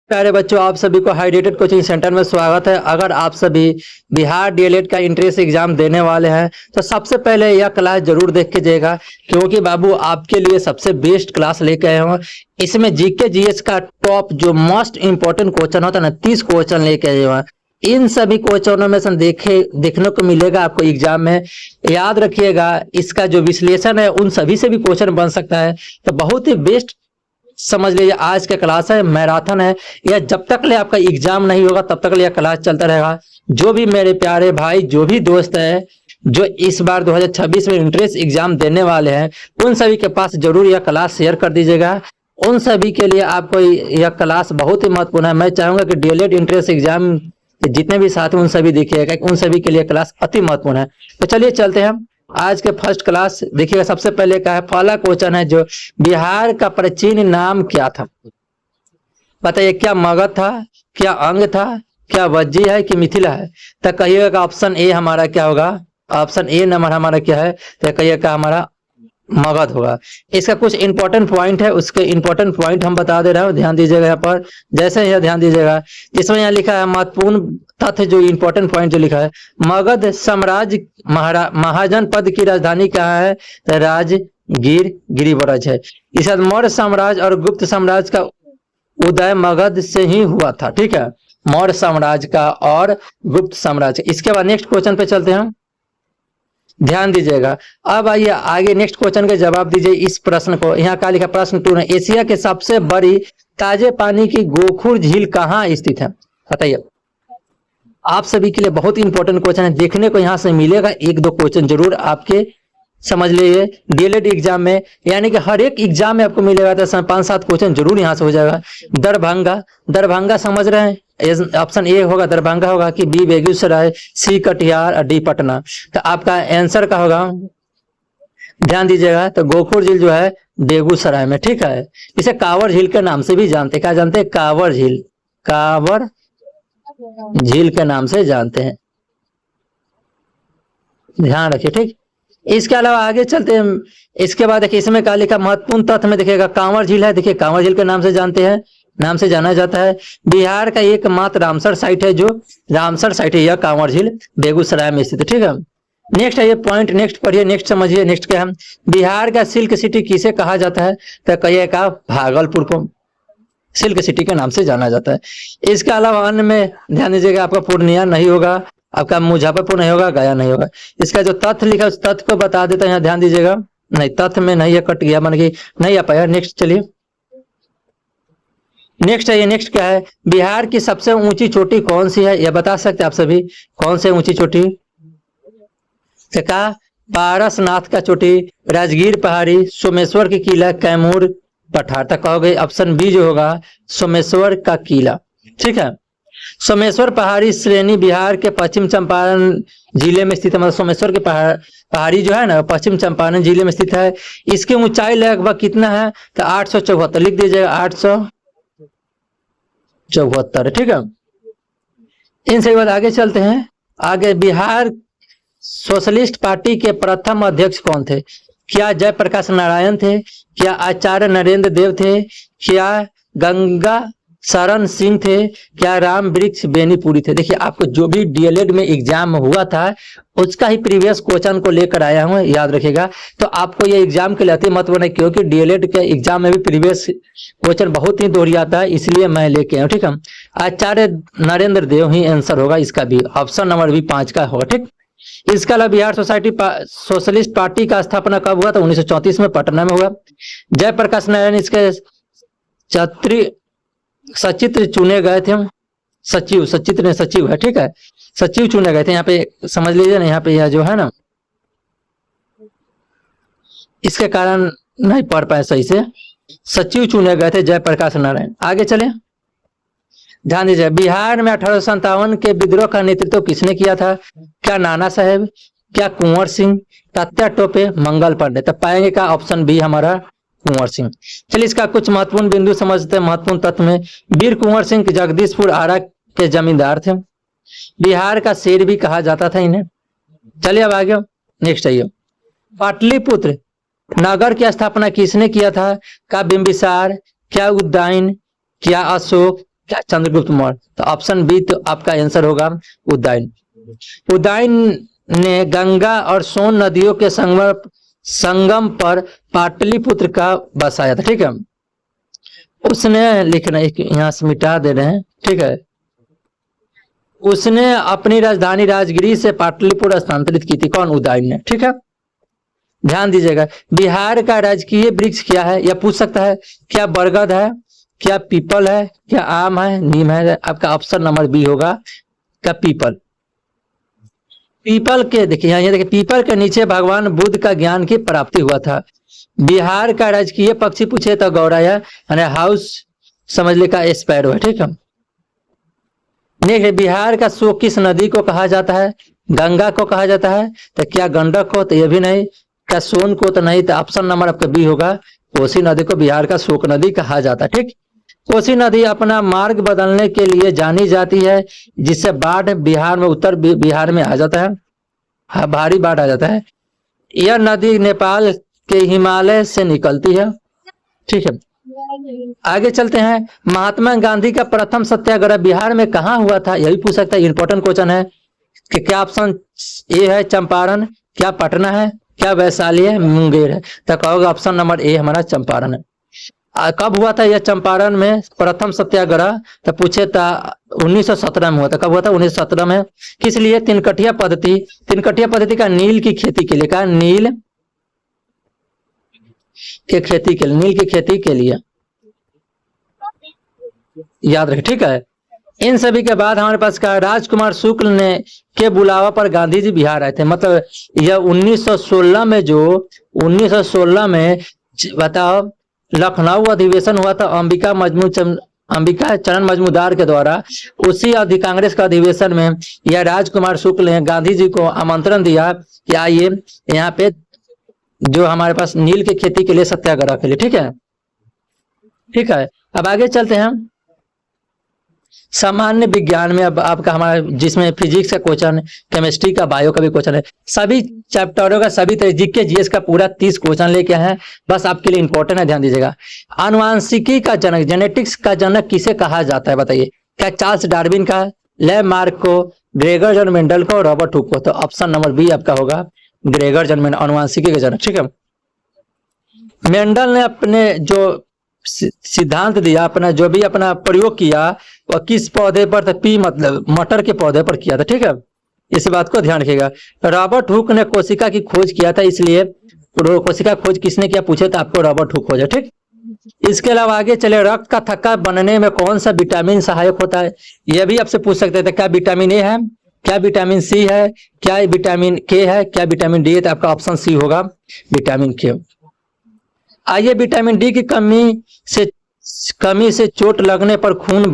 प्यारे बच्चों, आप सभी को हाईरेटेड कोचिंग सेंटर में स्वागत है। अगर आप सभी बिहार डीएलएड का एंट्रेंस एग्जाम देने वाले हैं तो सबसे पहले यह क्लास जरूर देख के जाइएगा, क्योंकि बाबू आपके लिए सबसे बेस्ट क्लास लेके आए हूँ। इसमें जीके जीएस का टॉप जो मोस्ट इंपोर्टेंट क्वेश्चन होता है ना, 30 क्वेश्चन लेके आए हुए हैं। इन सभी क्वेश्चनों में से देखने को मिलेगा आपको एग्जाम में। याद रखिएगा, इसका जो विश्लेषण है उन सभी से भी क्वेश्चन बन सकता है। तो बहुत ही बेस्ट समझ लीजिए, आज का क्लास है, मैराथन है। यह जब तक ले आपका एग्जाम नहीं होगा तब तक ले यह क्लास चलता रहेगा। जो भी मेरे प्यारे भाई, जो भी दोस्त है जो इस बार 2026 में एंट्रेंस एग्जाम देने वाले हैं, उन सभी के पास जरूर यह क्लास शेयर कर दीजिएगा। उन सभी के लिए आपको यह क्लास बहुत ही महत्वपूर्ण है। मैं चाहूंगा कि डीएलएड एंट्रेंस एग्जाम के जितने भी साथी उन सभी देखिएगा, उन सभी के लिए क्लास अति महत्वपूर्ण है। तो चलिए चलते हैं आज के फर्स्ट क्लास। देखिएगा, सबसे पहले का है पहला क्वेश्चन है, जो बिहार का प्राचीन नाम क्या था? बताइए, क्या मगध था, क्या अंग था, क्या वज्जी है कि मिथिला है? तो कहिएगा ऑप्शन ए हमारा क्या होगा, ऑप्शन ए नंबर हमारा क्या है? तो कहिएगा हमारा मगध होगा। इसका कुछ इंपॉर्टेंट पॉइंट है, उसके इंपॉर्टेंट पॉइंट हम बता दे रहे हैं, ध्यान दीजिएगा यहाँ पर। जैसे यह ध्यान दीजिएगा, इसमें यहाँ लिखा है महत्वपूर्ण तथ्य, जो इंपॉर्टेंट पॉइंट जो लिखा है, मगध साम्राज्य महाजन पद की राजधानी कहाँ है? तो राजगीर गिरिब्रज है। इस मौर्य साम्राज्य और गुप्त साम्राज्य का उदय मगध से ही हुआ था। ठीक है, मौर्य साम्राज्य का और गुप्त साम्राज्य। इसके बाद नेक्स्ट क्वेश्चन पे चलते हैं, ध्यान दीजिएगा। अब आइए आगे नेक्स्ट क्वेश्चन के जवाब दीजिए इस प्रश्न को। यहाँ क्या लिखा, प्रश्न 2 है, एशिया के सबसे बड़ी ताजे पानी की गोखुर झील कहाँ स्थित है? बताइए। आप सभी के लिए बहुत इंपॉर्टेंट क्वेश्चन है, देखने को यहाँ से मिलेगा। एक दो क्वेश्चन जरूर आपके समझ लीजिए डीएलएड एग्जाम में, यानी कि हर एक एग्जाम में आपको मिलेगा। तो 5-7 क्वेश्चन जरूर यहाँ से हो जाएगा। दरभंगा समझ रहे हैं? ऑप्शन ए होगा दरभंगा होगा, कि बी बेगूसराय, सी कटिहार और डी पटना? तो आपका आंसर का होगा, ध्यान दीजिएगा, तो गोखुर झील जो है बेगूसराय में। ठीक है, इसे कांवर झील के नाम से भी जानते हैं। क्या जानते हैं? कांवर झील के नाम से जानते हैं, ध्यान रखिए। ठीक, इसके अलावा आगे चलते हैं। इसके बाद देखिए, इसमें क्या लिखा, महत्वपूर्ण तथ्य में देखिएगा कांवर झील है। देखिए, कांवर झील के नाम से जानते हैं, नाम से जाना जाता है। बिहार का एकमात्र रामसर साइट है, जो रामसर साइट है, यह कांवर झील बेगूसराय में स्थित है। ठीक है, नेक्स्ट है ये पॉइंट, नेक्स्ट पढ़िए, नेक्स्ट समझिए। नेक्स्ट क्या है, बिहार का सिल्क सिटी किसे कहा जाता है? तो कहिएगा भागलपुर को सिल्क सिटी के नाम से जाना जाता है। इसके अलावा अन्य में ध्यान दीजिएगा, आपका पूर्णिया नहीं होगा, आपका मुजफ्फरपुर नहीं होगा, गया नहीं होगा। इसका जो तथ्य लिखा है उस तथ्य को बता देता है, यहाँ ध्यान दीजिएगा। नहीं, तथ्य में नहीं है, कट गया, मन की नहीं आ पाया। नेक्स्ट चलिए, नेक्स्ट है ये, नेक्स्ट क्या है, बिहार की सबसे ऊंची चोटी कौन सी है? यह बता सकते आप सभी, कौन से ऊंची चोटी? का पारसनाथ का चोटी, राजगीर पहाड़ी, सोमेश्वर की किला, कैमूर पठार? तक कहोगे ऑप्शन बी जो होगा सोमेश्वर का किला। ठीक है, सोमेश्वर पहाड़ी श्रेणी बिहार के पश्चिम चंपारण जिले में स्थित है। मतलब सोमेश्वर की पहाड़ी जो है ना, पश्चिम चंपारण जिले में स्थित है। इसकी ऊंचाई लगभग कितना है? तो 874 लिख दीजिएगा, 874। ठीक है, इनसे बाद आगे चलते हैं। आगे, बिहार सोशलिस्ट पार्टी के प्रथम अध्यक्ष कौन थे? क्या जयप्रकाश नारायण थे? क्या आचार्य नरेंद्र देव थे? क्या गंगा शरण सिंह थे? क्या राम वृक्ष बेनीपुरी थे? देखिए, आपको जो भी डीएलएड में एग्जाम हुआ था उसका ही प्रीवियस क्वेश्चन को लेकर आया हूं, याद रखिएगा। तो आपको ये एग्जाम के लिए अति महत्वपूर्ण है, क्योंकि डीएलएड के एग्जाम में भी प्रीवियस क्वेश्चन बहुत ही दोहराता है, इसलिए मैं लेके आया हूं। ठीक है, आचार्य नरेंद्र देव ही आंसर होगा इसका भी, ऑप्शन नंबर भी 5 का होगा। ठीक, इसके अलावा बिहार सोशलिस्ट पार्टी का स्थापना कब हुआ था? 1934 में पटना में हुआ। जयप्रकाश नारायण इसके सचित्र चुने गए थे, सचिव है। ठीक है, सचिव चुने गए थे। यहाँ पे समझ लीजिए ना, यहाँ पे यह जो है ना, इसके कारण नहीं पढ़ पाए सही से, सचिव चुने गए थे जयप्रकाश नारायण। आगे चले, ध्यान दीजिए, बिहार में 1857 के विद्रोह का नेतृत्व किसने किया था? क्या नाना साहेब, क्या कुंवर सिंह, तात्या टोपे, मंगल पांडे? तब पाएंगे का ऑप्शन बी हमारा कुंवर सिंह। चलिए, इसका कुछ महत्वपूर्ण बिंदु समझते हैं। महत्वपूर्ण तत्व में, वीर कुंवर सिंह जगदीशपुर आरा के जमींदार थे। बिहार का शेर भी कहा जाता था इन्हें। चलिए अब आगे, नेक्स्ट आइए, पाटलिपुत्र नगर की स्थापना किसने किया था? क्या बिंबिसार, क्या उदयन, क्या अशोक, क्या चंद्रगुप्त मौर्य। तो ऑप्शन बी तो आपका आंसर होगा उदयन। उदयन ने गंगा और सोन नदियों के संगम पर पाटलिपुत्र का बसाया था, ठीक है। उसने लिखना यहाँ से मिटा दे रहे हैं, ठीक है। उसने अपनी राजधानी राजगिरी से पाटलिपुत्र स्थानांतरित की थी, कौन? उदयन ने, ठीक है। ध्यान दीजिएगा, बिहार का राजकीय वृक्ष क्या है, यह पूछ सकता है। क्या बरगद है, क्या पीपल है, क्या आम है, नीम है? आपका ऑप्शन नंबर बी होगा, क्या पीपल। पीपल के देखिए यहाँ, देखिए पीपल के नीचे भगवान बुद्ध का ज्ञान की प्राप्ति हुआ था। बिहार का राजकीय पक्षी पूछे तो गौराया यानी हाउस समझ ले का स्पैरो है, ठीक है। देखिए बिहार का शोक किस नदी को कहा जाता है? गंगा को कहा जाता है। तो क्या गंडक को? तो ये भी नहीं। क्या सोन को? तो नहीं। तो ऑप्शन नंबर आपका बी होगा, कोसी नदी को बिहार का शोक नदी कहा जाता है, ठीक। कोसी नदी अपना मार्ग बदलने के लिए जानी जाती है, जिससे बाढ़ बिहार में, उत्तर बिहार में आ जाता है, भारी बाढ़ आ जाता है। यह नदी नेपाल के हिमालय से निकलती है, ठीक है। आगे चलते हैं, महात्मा गांधी का प्रथम सत्याग्रह बिहार में कहाँ हुआ था? यही पूछ सकता है, इंपॉर्टेंट क्वेश्चन है कि क्या ऑप्शन ए है चंपारण, क्या पटना है, क्या वैशाली है, मुंगेर है? तो कहोगे ऑप्शन नंबर ए हमारा चंपारण है। कब हुआ था यह चंपारण में प्रथम सत्याग्रह? तो पूछे था 1917 में हुआ था। कब हुआ था? 1917 में। किस लिए? तिनकटिया पद्धति। तिनकटिया पद्धति का नील की खेती के लिए, का नील के खेती के लिए, नील की खेती के लिए याद रखें, ठीक है। इन सभी के बाद हमारे पास का राजकुमार शुक्ल ने के बुलावा पर गांधी जी बिहार आए थे। मतलब यह 1916 में, जो 1916 में बताओ लखनऊ अधिवेशन हुआ था अंबिका चरण मजमूदार के द्वारा। उसी कांग्रेस का अधिवेशन में यह राजकुमार शुक्ल ने गांधी जी को आमंत्रण दिया कि आइए यहाँ पे जो हमारे पास नील की खेती के लिए सत्याग्रह के लिए, ठीक है, ठीक है। अब आगे चलते हैं सामान्य विज्ञान में। अब आपका हमारा जिसमें फिजिक्स का क्वेश्चन, केमिस्ट्री का, बायो का भी क्वेश्चन है, सभी चैप्टरों का, सभी तरह जीके जीएस का पूरा 30 क्वेश्चन लेके हैं, बस आपके लिए इंपॉर्टेंट है, ध्यान दीजिएगा। आनुवांशिकी का जनक, जेनेटिक्स का जनक किसे कहा जाता है? बताइए। क्या चार्ल्स डार्विन का, लैमार्क को, ग्रेगर जॉन मेंडल को, रॉबर्ट हुक को? तो ऑप्शन नंबर बी आपका होगा ग्रेगर जॉन मेंडल, आनुवांशिकी के जनक, ठीक है। मेंडल ने अपने जो सिद्धांत दिया, अपना जो भी अपना प्रयोग किया, वह किस पौधे पर था? पी मतलब मटर के पौधे पर किया था, ठीक है। इस बात को ध्यान रखिएगा। रॉबर्ट हुक ने कोशिका की खोज किया था, इसलिए कोशिका खोज किसने किया पूछे तो आपको रॉबर्ट हुक खोजा, ठीक। इसके अलावा आगे चले, रक्त का थक्का बनने में कौन सा विटामिन सहायक होता है? यह भी आपसे पूछ सकते थे। क्या विटामिन ए है, क्या विटामिन सी है, क्या विटामिन के है, क्या विटामिन डी है? तो आपका ऑप्शन सी होगा विटामिन के। आइए, विटामिन डी की कमी से चोट लगने पर खून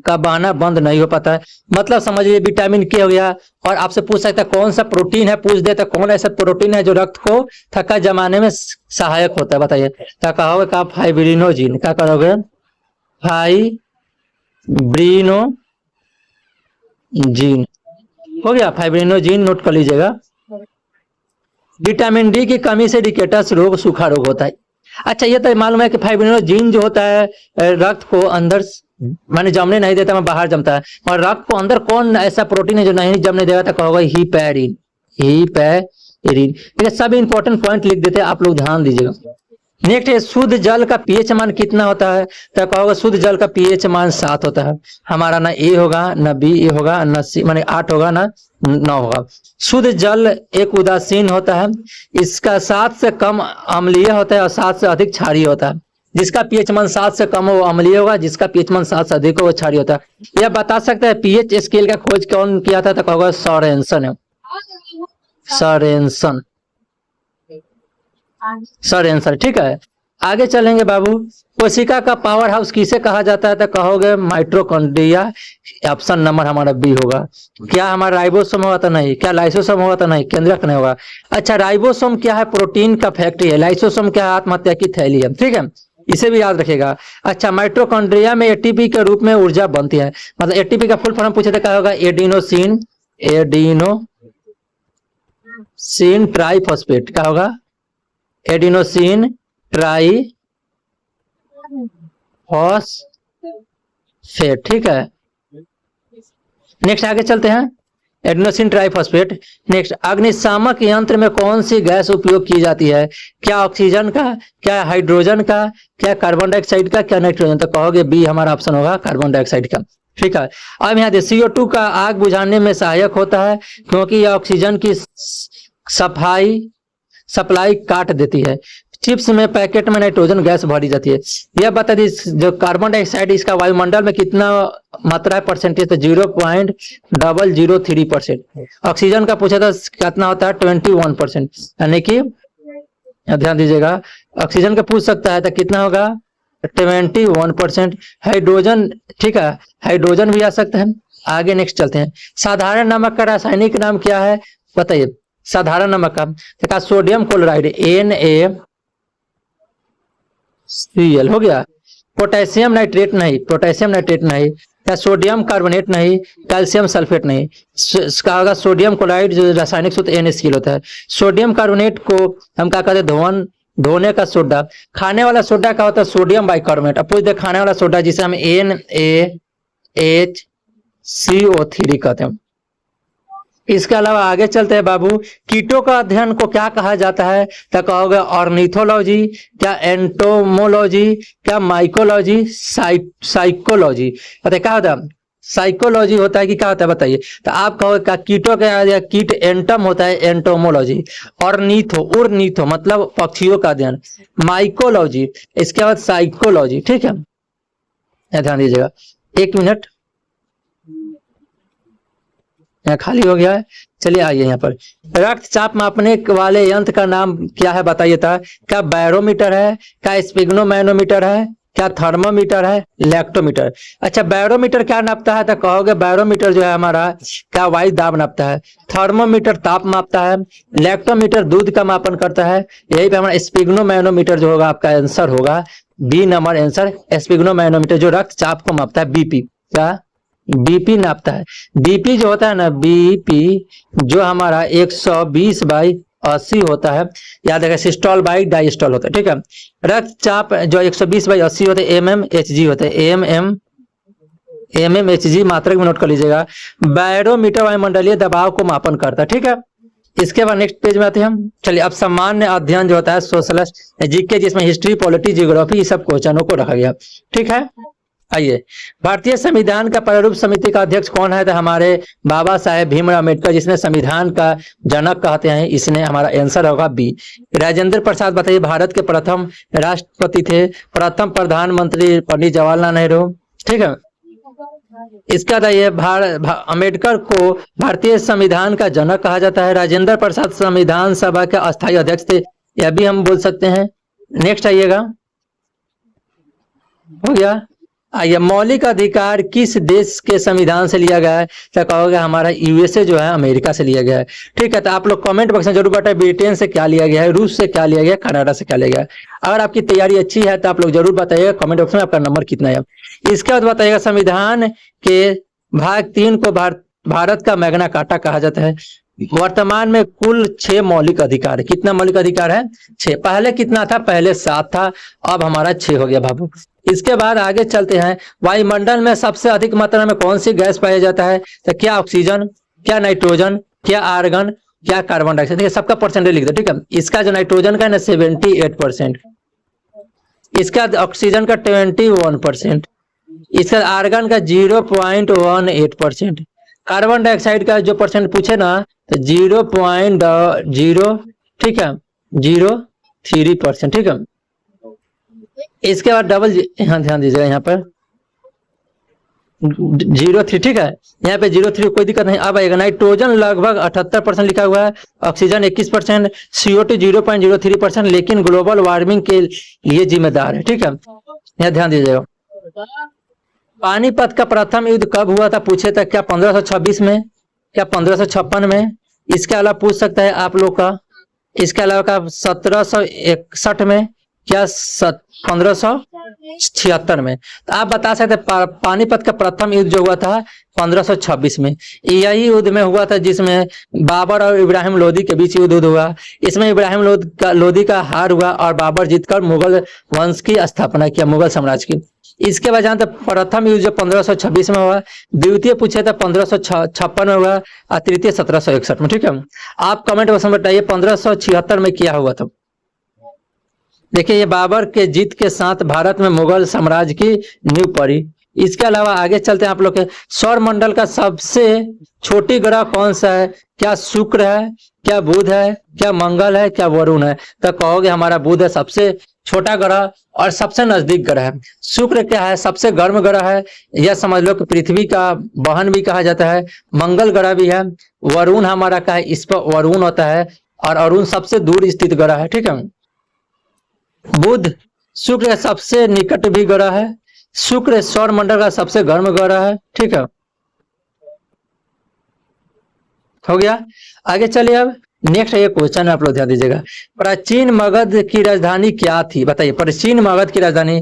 का बहाना बंद नहीं हो पाता है। मतलब समझिए विटामिन के हो गया। और आपसे पूछ सकता है कौन सा प्रोटीन है, पूछ देता कौन ऐसा प्रोटीन है जो रक्त को थक्का जमाने में सहायक होता है? बताइए। क्या कहोगे? का फाइब्रिनोजिन। क्या करोगे? फाइब्रिनोजिन हो गया, फाइब्रिनोजिन नोट कर लीजिएगा। विटामिन डी की कमी से रिकेटस रोग, सूखा रोग होता है। अच्छा, ये तो मालूम है कि फाइब्रिनोजिन जो होता है रक्त को अंदर माने जमने नहीं देता, मैं बाहर जमता है। और रक्त को अंदर कौन ऐसा प्रोटीन है जो नहीं जमने देगा? तो कहोगा हिपैरिन, हिपैरिन, ठीक है। सब इंपॉर्टेंट पॉइंट लिख देते हैं, आप लोग ध्यान दीजिएगा। नेक्स्ट है, शुद्ध जल का पीएच मान कितना होता है? तो कहोगे शुद्ध जल का पीएच मान 7 होता है। हमारा ना ए होगा, ना बी ए होगा, ना सी माने 8 होगा, ना 9 होगा। शुद्ध जल एक उदासीन होता है, इसका 7 से कम अम्लीय होता है और 7 से अधिक क्षारीय होता है। जिसका पीएच मान 7 से कम हो वो अम्लीय होगा, जिसका पीएच मान 7 से अधिक हो वो क्षारीय होता है। यह बता सकता है पीएच स्केल का खोज कौन किया था? तो कहोगे सोरेनसन है, सोरेनसन, सोरेनसन, ठीक है। आगे चलेंगे बाबू। कोशिका का पावर हाउस किसे कहा जाता है? तो कहोगे माइटोकॉन्ड्रिया। ऑप्शन नंबर हमारा बी होगा। क्या हमारा राइबोसोम होगा? तो नहीं। क्या लाइसोसोम होगा? तो नहीं, केंद्रक नहीं होगा। अच्छा, राइबोसोम क्या है? प्रोटीन का फैक्ट्री है। लाइसोसोम क्या है? आत्महत्या की थैली है, ठीक है, इसे भी याद रखेगा। अच्छा, माइटोकॉन्ड्रिया में एटीपी के रूप में ऊर्जा बनती है। मतलब एटीपी का फुल फॉर्म पूछे तो क्या होगा? Adenosine, adenosine triphosphate. क्या होगा? एडिनोसिन ट्राइफॉस्फेट, फेट, ठीक है। नेक्स्ट आगे चलते हैं, एडेनोसिन ट्राइफॉस्फेट। नेक्स्ट, अग्निशामक यंत्र में कौन सी गैस उपयोग की जाती है? क्या ऑक्सीजन का, क्या हाइड्रोजन का, क्या कार्बन डाइऑक्साइड का, क्या नाइट्रोजन? तो कहोगे बी हमारा ऑप्शन होगा कार्बन डाइऑक्साइड का, ठीक है। अब यहाँ CO2 का आग बुझाने में सहायक होता है क्योंकि यह ऑक्सीजन की सप्लाई काट देती है। चिप्स में पैकेट में नाइट्रोजन गैस भरी जाती है। यह बता दी जो कार्बन डाइऑक्साइड इसका वायुमंडल में कितना मात्रा है परसेंटेज, तो 0.003%। ऑक्सीजन का पूछा था कितना होता है 21%, यानी कि ध्यान दीजिएगा ऑक्सीजन का पूछ सकता है तो कितना होगा 21%। हाइड्रोजन, ठीक है, हाइड्रोजन भी आ सकता है। आगे नेक्स्ट चलते हैं, साधारण नमक का रासायनिक नाम क्या है बताइए? साधारण नमक का देखा सोडियम क्लोराइड NaCl हो गया। पोटेशियम नाइट्रेट नहीं, पोटेशियम नाइट्रेट नहीं, या सोडियम कार्बोनेट नहीं, कैल्शियम सल्फेट नहीं। इसका होगा सोडियम क्लोराइड, जो रासायनिक सूत्र NaCl होता है। सोडियम कार्बोनेट को हम क्या कहते हैं धोने का सोडा। खाने वाला सोडा का होता है सोडियम बाइकार्बोनेट। अब पूछ दे खाने वाला सोडा जिसे हम NaHCO3 कहते हैं। इसके अलावा आगे चलते हैं बाबू, कीटों का अध्ययन को क्या कहा जाता है? तो कहोगे ऑर्निथोलॉजी, क्या एंटोमोलॉजी, क्या माइकोलॉजी, साइकोलॉजी। पता क्या होता है? साइकोलॉजी होता है कि क्या होता है बताइए? तो आप कहोगे क्या कीटों का कीट एंटम होता है एंटोमोलॉजी। उर्नीथो मतलब पक्षियों का अध्ययन। माइकोलॉजी, इसके बाद साइकोलॉजी, ठीक है, ध्यान दीजिएगा। 1 मिनट यहाँ खाली हो गया है, चलिए आइए यहाँ पर। रक्तचाप मापने वाले यंत्र का नाम क्या है बताइए? था क्या बैरोमीटर है, क्या स्पिग्नोमैनोमीटर है, क्या थर्मोमीटर है, लैक्टोमीटर। अच्छा, बैरोमीटर क्या नापता है? तो कहोगे बैरोमीटर जो है हमारा क्या वायु दाब नापता है। थर्मोमीटर ताप मापता है। लैक्टोमीटर दूध का मापन करता है। यही पे हमारा स्पिग्नोमैनोमीटर जो होगा आपका आंसर होगा बी नंबर आंसर। स्पिग्नोमैनोमीटर जो रक्तचाप को मापता है, बीपी क्या बीपी नापता है। बीपी जो होता है ना, बीपी जो हमारा 120/80 होता है, याद रखें, सिस्टोल बाई डायस्टोल होता है, ठीक है। रक्तचाप जो 120/80 होते हैं mmHg होते हैं, mmHg मात्रक में नोट कर लीजिएगा। बैरोमीटर वायुमंडलीय दबाव को मापन करता है, ठीक है। इसके बाद नेक्स्ट पेज में आते हैं हम। चलिए, अब सामान्य अध्ययन जो होता है सोशल जीके, जिसमें हिस्ट्री, पॉलिटी, जियोग्राफी, ये सब क्वेश्चनों को रखा गया, ठीक है। आइए, भारतीय संविधान का प्रारूप समिति का अध्यक्ष कौन है? तो हमारे बाबा साहेब भीमराव अम्बेडकर, जिसने संविधान का जनक कहते हैं, इसने हमारा आंसर होगा बी। राजेंद्र प्रसाद बताइए भारत के प्रथम राष्ट्रपति थे। प्रथम प्रधानमंत्री पंडित जवाहरलाल नेहरू, ठीक है। इसका बताइए अम्बेडकर को भारतीय संविधान का जनक कहा जाता है। राजेंद्र प्रसाद संविधान सभा के अस्थायी अध्यक्ष थे, यह भी हम बोल सकते हैं। नेक्स्ट आइएगा, हो गया। आइए, मौलिक अधिकार किस देश के संविधान से लिया गया है? तो कहोगे हमारा USA जो है अमेरिका से लिया गया है, ठीक है। तो आप लोग कमेंट बॉक्स में जरूर बताएं ब्रिटेन से क्या लिया गया है, रूस से क्या लिया गया है, कनाडा से क्या लिया गया है। अगर आपकी तैयारी अच्छी है तो आप लोग जरूर बताइएगा कमेंट बॉक्स में आपका नंबर कितना है। इसके बाद बताइएगा संविधान के भाग 3 को भारत का मैग्ना कार्टा कहा जाता है। वर्तमान में कुल 6 मौलिक अधिकार है। कितना मौलिक अधिकार है? 6। पहले कितना था? पहले 7 था, अब हमारा 6 हो गया बाबू। इसके बाद आगे चलते हैं, वायुमंडल में सबसे अधिक मात्रा में कौन सी गैस पाया जाता है? तो क्या ऑक्सीजन, क्या नाइट्रोजन, क्या आर्गन, क्या कार्बन डाइऑक्साइड। देखिए सबका परसेंटेज लिख दो, ठीक है। इसका जो नाइट्रोजन का है ना 78%, इसका ऑक्सीजन का 21%, इसका आर्गन का 0.18%, कार्बन डाइऑक्साइड का जो परसेंट पूछे ना तो 0.0, ठीक है, 0.3%, ठीक है। इसके बाद ध्यान दीजिएगा यहाँ पर 0.3, ठीक है। यहाँ पे 0.3 कोई दिक्कत नहीं। अब आएगा नाइट्रोजन लगभग 78% लिखा हुआ है, ऑक्सीजन 21%, CO2 0.03%, लेकिन ग्लोबल वार्मिंग के लिए जिम्मेदार है, ठीक है। यहाँ ध्यान दीजिएगा। पानीपत का प्रथम युद्ध कब हुआ था पूछे था? क्या 1526 में, क्या 1556 में? इसके अलावा पूछ सकता है आप लोग का, इसके अलावा का 1761 में, क्या 1576 में। तो आप बता सकते पानीपत का प्रथम युद्ध जो हुआ था 1526 में। यही युद्ध में हुआ था जिसमें बाबर और इब्राहिम लोदी के बीच युद्ध हुआ। इसमें इब्राहिम लोदी का हार हुआ और बाबर जीतकर मुगल वंश की स्थापना किया, मुगल साम्राज्य की। इसके बाद जहां तक प्रथम युद्ध जो 1526 में हुआ, द्वितीय पूछे था 1556 में हुआ और तृतीय 1761 में। ठीक है, आप कमेंट बॉक्स में बताइए 1576 में क्या हुआ था। देखिए, ये बाबर के जीत के साथ भारत में मुगल साम्राज्य की नींव पड़ी। इसके अलावा आगे चलते हैं आप लोग के सौर मंडल का सबसे छोटी ग्रह कौन सा है। क्या शुक्र है, क्या बुध है, क्या मंगल है, क्या वरुण है। तो कहोगे हमारा बुध है सबसे छोटा ग्रह और सबसे नजदीक ग्रह है। शुक्र क्या है, सबसे गर्म ग्रह है, यह समझ लो कि पृथ्वी का बहन भी कहा जाता है। मंगल ग्रह भी है। वरुण हमारा क्या है, इस पर वरुण होता है और अरुण सबसे दूर स्थित ग्रह है। ठीक है, बुध शुक्र का सबसे निकट भी ग्रह है। शुक्र सौर मंडल का सबसे गर्म ग्रह है। ठीक है, हो गया। आगे चलिए, अब नेक्स्ट ये क्वेश्चन आप लोग ध्यान दीजिएगा। प्राचीन मगध की राजधानी क्या थी, बताइए। प्राचीन मगध की राजधानी,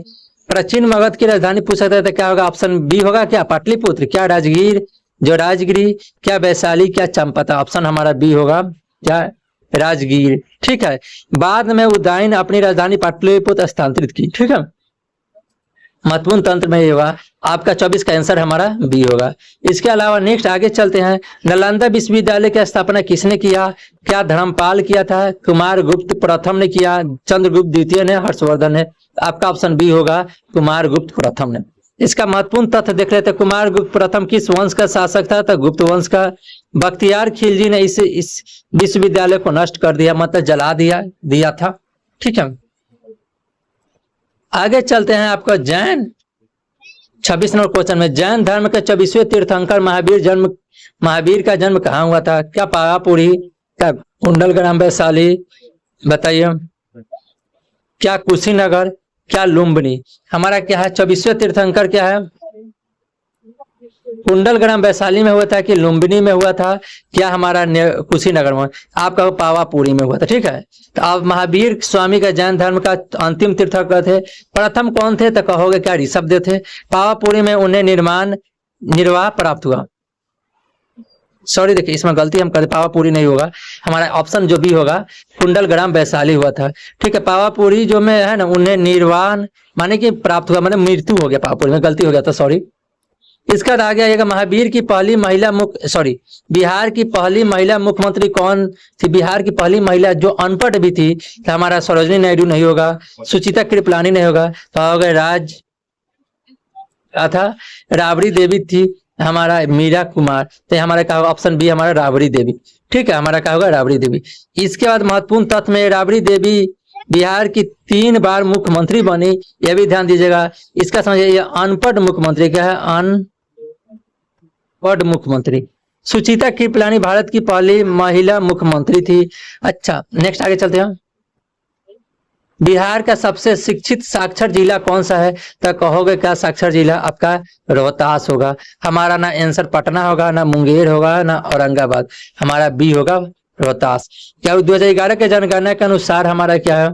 प्राचीन मगध की राजधानी पूछ सकते थे, क्या होगा। ऑप्शन बी होगा क्या पाटलिपुत्र, क्या राजगीर, जो राजगिरी, क्या वैशाली, क्या चंपाता। ऑप्शन हमारा बी होगा, क्या राजगीर। ठीक है, बाद में उदयन अपनी राजधानी पाटलिपुत्र स्थानांतरित की। ठीक है, महत्वपूर्ण तंत्र में ये होगा आपका 24 का आंसर हमारा बी होगा। इसके अलावा नेक्स्ट आगे चलते हैं। नालंदा विश्वविद्यालय की स्थापना किसने किया। क्या धर्मपाल किया था, कुमार गुप्त प्रथम ने किया, चंद्रगुप्त द्वितीय ने, हर्षवर्धन ने। आपका ऑप्शन बी होगा, कुमार गुप्त प्रथम ने। इसका महत्वपूर्ण तथ्य देख लेते हैं। कुमार गुप्त प्रथम किस वंश का शासक था, तो गुप्त वंश का। बख्तियार खिलजी ने इस विश्वविद्यालय को नष्ट कर दिया, मतलब जला दिया था। ठीक है, आगे चलते हैं। आपका जैन 26 नंबर क्वेश्चन में, जैन धर्म के 24वें तीर्थंकर महावीर का जन्म कहाँ हुआ था। क्या पावापुरी, क्या कुंडलग्राम वैशाली, बताइए। क्या कुशीनगर, क्या लुम्बिनी। हमारा क्या है 24वें तीर्थंकर, क्या है कुंडलग्राम वैशाली में हुआ था कि लुम्बिनी में हुआ था, क्या हमारा कुशीनगर में। आपका पावापुरी में हुआ था। ठीक है, तो आप महावीर स्वामी का जैन धर्म का अंतिम तीर्थंकर थे। प्रथम कौन थे, तो कहोगे क्या ऋषभदेव थे। पावापुरी में उन्हें निर्वाह प्राप्त हुआ। सॉरी, देखिए इसमें गलती हम करते, पावापुरी नहीं होगा हमारा, ऑप्शन जो भी होगा कुंडलग्राम वैशाली हुआ था। ठीक है, पावापुरी जो में है ना, उन्हें निर्वाण माने कि प्राप्त हुआ, माने मृत्यु हो गया, पावापुरी में गलती हो गया था, सॉरी। इसका आगे आएगा महावीर की पहली महिला बिहार की पहली महिला मुख्यमंत्री कौन थी। बिहार की पहली महिला जो अनपढ़ भी थी, तो हमारा सरोजिनी नायडू नहीं होगा, सुचिता कृपलानी नहीं होगा, तो होगा था राबड़ी देवी थी, हमारा मीरा कुमार। तो हमारा क्या होगा, ऑप्शन बी हमारा राबड़ी देवी। ठीक है, हमारा क्या होगा राबड़ी देवी। इसके बाद महत्वपूर्ण तथ्य में राबड़ी देवी बिहार की 3 बार मुख्यमंत्री बनी, यह भी ध्यान दीजिएगा। इसका समझिए, ये अनपढ़ मुख्यमंत्री क्या है, अनपढ़ मुख्यमंत्री। सुचिता कृपलानी भारत की पहली महिला मुख्यमंत्री थी। अच्छा, नेक्स्ट आगे चलते हैं। बिहार का सबसे शिक्षित साक्षर जिला कौन सा है, तो कहोगे क्या साक्षर जिला आपका रोहतास होगा। हमारा ना आंसर पटना होगा, ना मुंगेर होगा, ना औरंगाबाद। हमारा बी होगा रोहतास। क्या 2011 के जनगणना के अनुसार हमारा क्या है,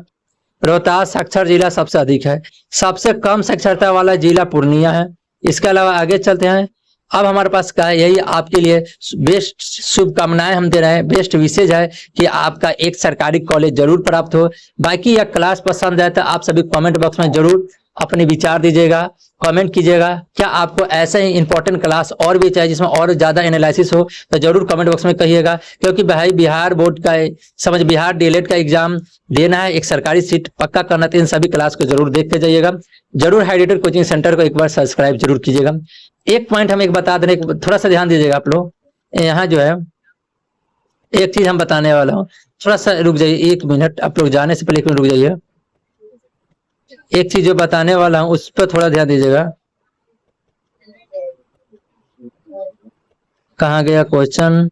रोहतास साक्षर जिला सबसे अधिक है। सबसे कम साक्षरता वाला जिला पूर्णिया है। इसके अलावा आगे चलते हैं। अब हमारे पास क्या है, यही आपके लिए बेस्ट शुभकामनाएं हम दे रहे हैं, बेस्ट विशेष है कि आपका एक सरकारी कॉलेज जरूर प्राप्त हो। बाकी यह क्लास पसंद है तो आप सभी कमेंट बॉक्स में जरूर अपने विचार दीजिएगा, कमेंट कीजिएगा। क्या आपको ऐसे ही इंपॉर्टेंट क्लास और भी चाहिए जिसमें और ज्यादा एनालिसिस हो, तो जरूर कमेंट बॉक्स में कहिएगा। क्योंकि भाई बिहार बोर्ड का बिहार डीएलएड का एग्जाम देना है, एक सरकारी सीट पक्का करना, तो इन सभी क्लास को जरूर देख के जाइएगा। जरूर हाईडेटेड कोचिंग सेंटर को एक बार सब्सक्राइब जरूर कीजिएगा। एक पॉइंट हम एक बता दें, थोड़ा सा ध्यान दीजिएगा आप लोग। यहाँ जो है एक चीज हम बताने वाला हूँ, थोड़ा सा रुक जाइए, 1 मिनट। आप लोग जाने से पहले 1 मिनट रुक जाइए। एक चीज जो बताने वाला हूँ उस पर थोड़ा ध्यान दीजिएगा। कहाँ गया क्वेश्चन,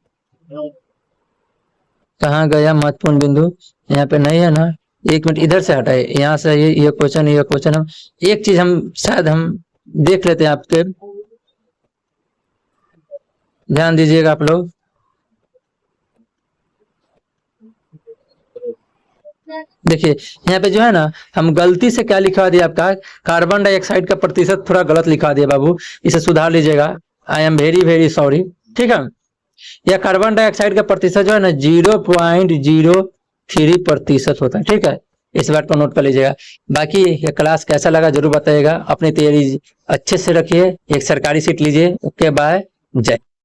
कहाँ गया महत्वपूर्ण बिंदु, यहाँ पे नहीं है ना। 1 मिनट इधर से हटाए, यहाँ से ये क्वेश्चन हम एक चीज हम शायद हम देख लेते हैं। आपके ध्यान दीजिएगा आप लोग। देखिए यहाँ पे जो है ना, हम गलती से क्या लिखवा दिया आपका, कार्बन डाइऑक्साइड का प्रतिशत थोड़ा गलत लिखवा दिया बाबू, इसे सुधार लीजिएगा। I am very very sorry. ठीक है, यह कार्बन डाइऑक्साइड का प्रतिशत जो है ना 0.03% होता है। ठीक है, इस बात को नोट कर लीजिएगा। बाकी ये क्लास कैसा लगा जरूर बताइएगा। अपनी तैयारी अच्छे से रखिए, एक सरकारी सीट लीजिए। ओके बाय, जय।